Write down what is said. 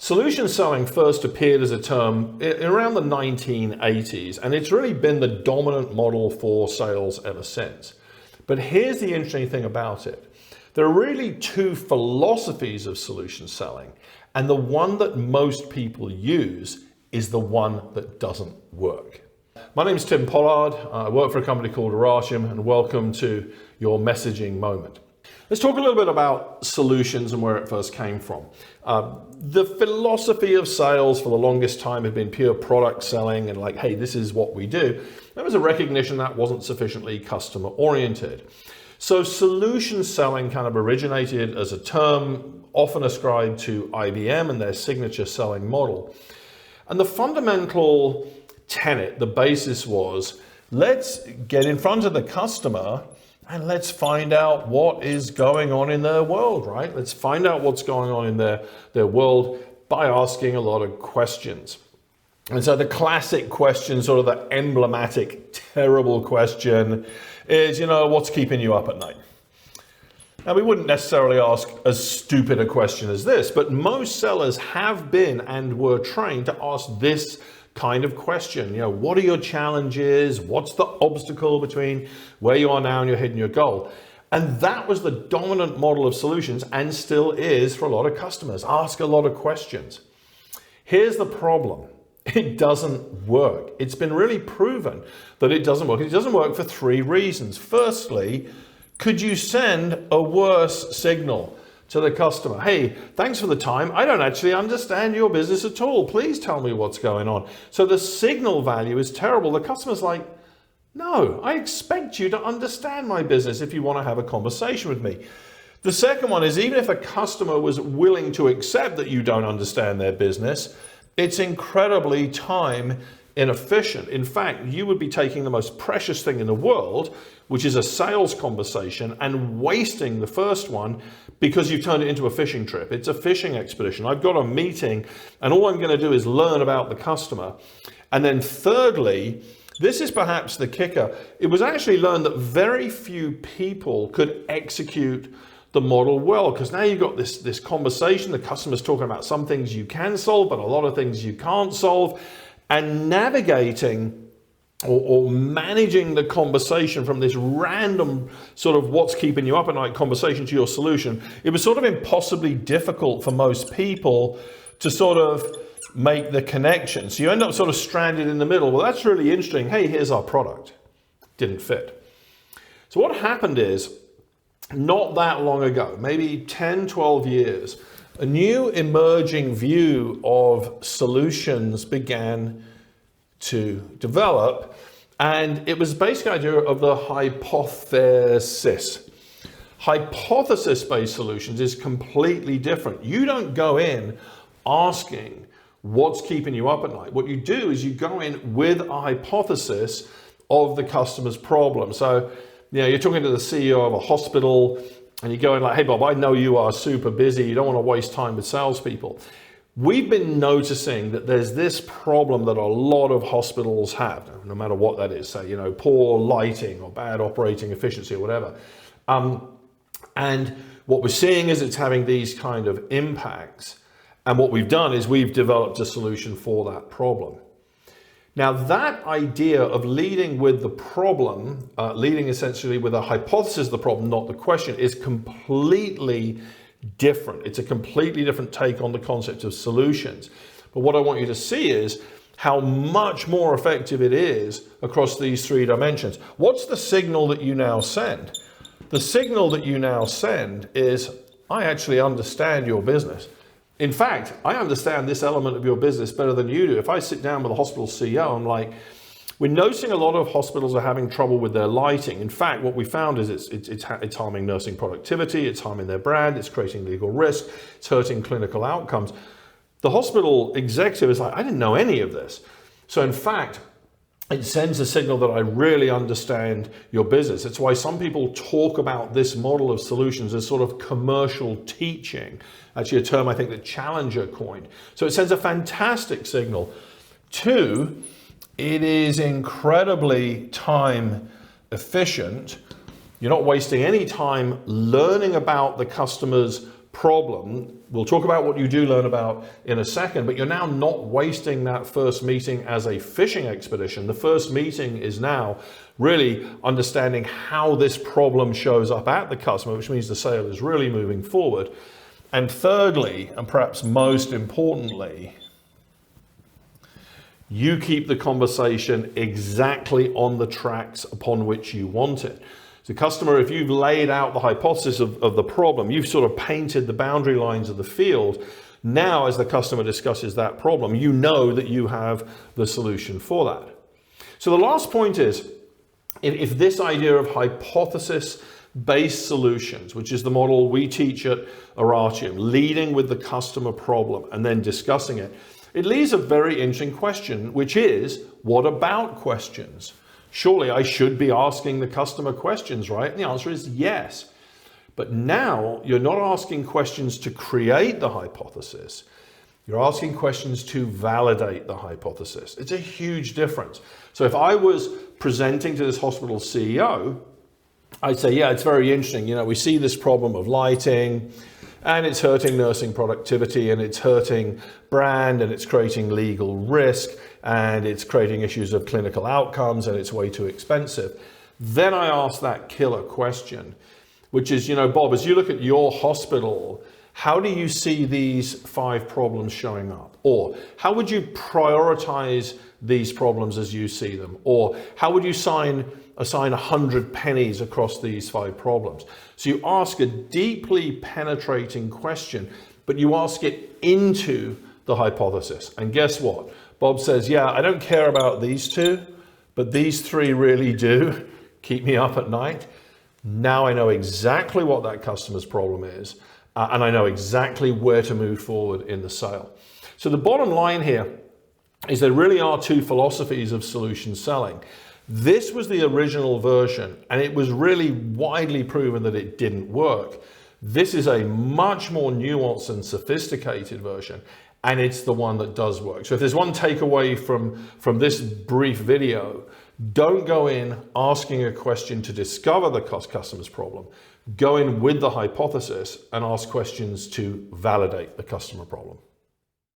Solution selling first appeared as a term around the 1980s, and it's really been the dominant model for sales ever since. But here's the interesting thing about it. There are really two philosophies of solution selling, and the one that most people use is the one that doesn't work. My name is Tim Pollard. I work for a company called Revolutionize, and welcome to your messaging moment. Let's talk a little bit about solutions and where it first came from. The philosophy of sales for the longest time had been pure product selling and like, hey, this is what we do. There was a recognition that wasn't sufficiently customer oriented. So solution selling kind of originated as a term often ascribed to IBM and their signature selling model. And the fundamental tenet, the basis was, let's get in front of the customer and let's find out what is going on in their world, right? Let's find out what's going on in their world by asking a lot of questions. And so the classic question, sort of the emblematic, terrible question is, what's keeping you up at night? Now, we wouldn't necessarily ask as stupid a question as this, but most sellers have been and were trained to ask this kind of question. What are your challenges? What's the obstacle between where you are now and you're hitting your goal? And that was the dominant model of solutions and still is for a lot of customers. Ask a lot of questions. Here's the problem. It doesn't work. It's been really proven that it doesn't work. It doesn't work for three reasons. Firstly, could you send a worse signal to the customer? Hey, thanks for the time. I don't actually understand your business at all. Please tell me what's going on. So the signal value is terrible. The customer's like, no, I expect you to understand my business if you want to have a conversation with me. The second one is, even if a customer was willing to accept that you don't understand their business, it's incredibly time inefficient. In fact, you would be taking the most precious thing in the world, which is a sales conversation, and wasting the first one because you've turned it into a fishing trip. It's a fishing expedition. I've got a meeting and all I'm going to do is learn about the customer. And then thirdly, this is perhaps the kicker. It was actually learned that very few people could execute the model well, because now you've got this conversation, the customer's talking about some things you can solve, but a lot of things you can't solve. And navigating or managing the conversation from this random sort of what's keeping you up at night conversation to your solution, it was sort of impossibly difficult for most people to sort of make the connection. So you end up sort of stranded in the middle. Well, that's really interesting. Hey, here's our product. Didn't fit. So what happened is, not that long ago, maybe 10, 12 years, a new emerging view of solutions began to develop, and it was basically the idea of the hypothesis. Hypothesis-based solutions is completely different. You don't go in asking what's keeping you up at night. What you do is you go in with a hypothesis of the customer's problem. So, you're talking to the CEO of a hospital, and you go in like, hey, Bob, I know you are super busy. You don't want to waste time with salespeople. We've been noticing that there's this problem that a lot of hospitals have, no matter what that is. Say, poor lighting or bad operating efficiency or whatever. And what we're seeing is it's having these kind of impacts. And what we've done is we've developed a solution for that problem. Now, that idea of leading with the problem, leading essentially with a hypothesis of the problem, not the question, is completely different. It's a completely different take on the concept of solutions. But what I want you to see is how much more effective it is across these three dimensions. What's the signal that you now send? The signal that you now send is, I actually understand your business. In fact, I understand this element of your business better than you do. If I sit down with a hospital CEO, I'm like, we're noticing a lot of hospitals are having trouble with their lighting. In fact, what we found is it's harming nursing productivity, it's harming their brand, it's creating legal risk, it's hurting clinical outcomes. The hospital executive is like, I didn't know any of this. So in fact, it sends a signal that I really understand your business. It's why some people talk about this model of solutions as sort of commercial teaching. Actually, a term I think that Challenger coined. So it sends a fantastic signal. Two, it is incredibly time efficient. You're not wasting any time learning about the customer's problem. We'll talk about what you do learn about in a second, but you're now not wasting that first meeting as a fishing expedition. The first meeting is now really understanding how this problem shows up at the customer, which means the sale is really moving forward. And thirdly, and perhaps most importantly, you keep the conversation exactly on the tracks upon which you want it. The customer, if you've laid out the hypothesis of the problem, you've sort of painted the boundary lines of the field. Now, as the customer discusses that problem, you know that you have the solution for that. So the last point is, if this idea of hypothesis-based solutions, which is the model we teach at Aratium, leading with the customer problem and then discussing it, it leaves a very interesting question, which is, what about questions? Surely I should be asking the customer questions, right? And the answer is yes. But now you're not asking questions to create the hypothesis. You're asking questions to validate the hypothesis. It's a huge difference. So if I was presenting to this hospital CEO, I'd say, yeah, it's very interesting. You know, we see this problem of lighting, and it's hurting nursing productivity, and it's hurting brand, and it's creating legal risk, and it's creating issues of clinical outcomes, and it's way too expensive. Then I ask that killer question, which is, you know, Bob, as you look at your hospital, how do you see these 5 problems showing up? Or how would you prioritize these problems as you see them? Or how would you assign 100 pennies across these 5 problems? So you ask a deeply penetrating question, but you ask it into the hypothesis. And guess what? Bob says, yeah, I don't care about these 2, but these 3 really do keep me up at night. Now I know exactly what that customer's problem is, and I know exactly where to move forward in the sale. So the bottom line here is there really are 2 philosophies of solution selling. This was the original version, and it was really widely proven that it didn't work. This is a much more nuanced and sophisticated version, and it's the one that does work. So if there's one takeaway from this brief video, don't go in asking a question to discover the customer's problem. Go in with the hypothesis and ask questions to validate the customer problem.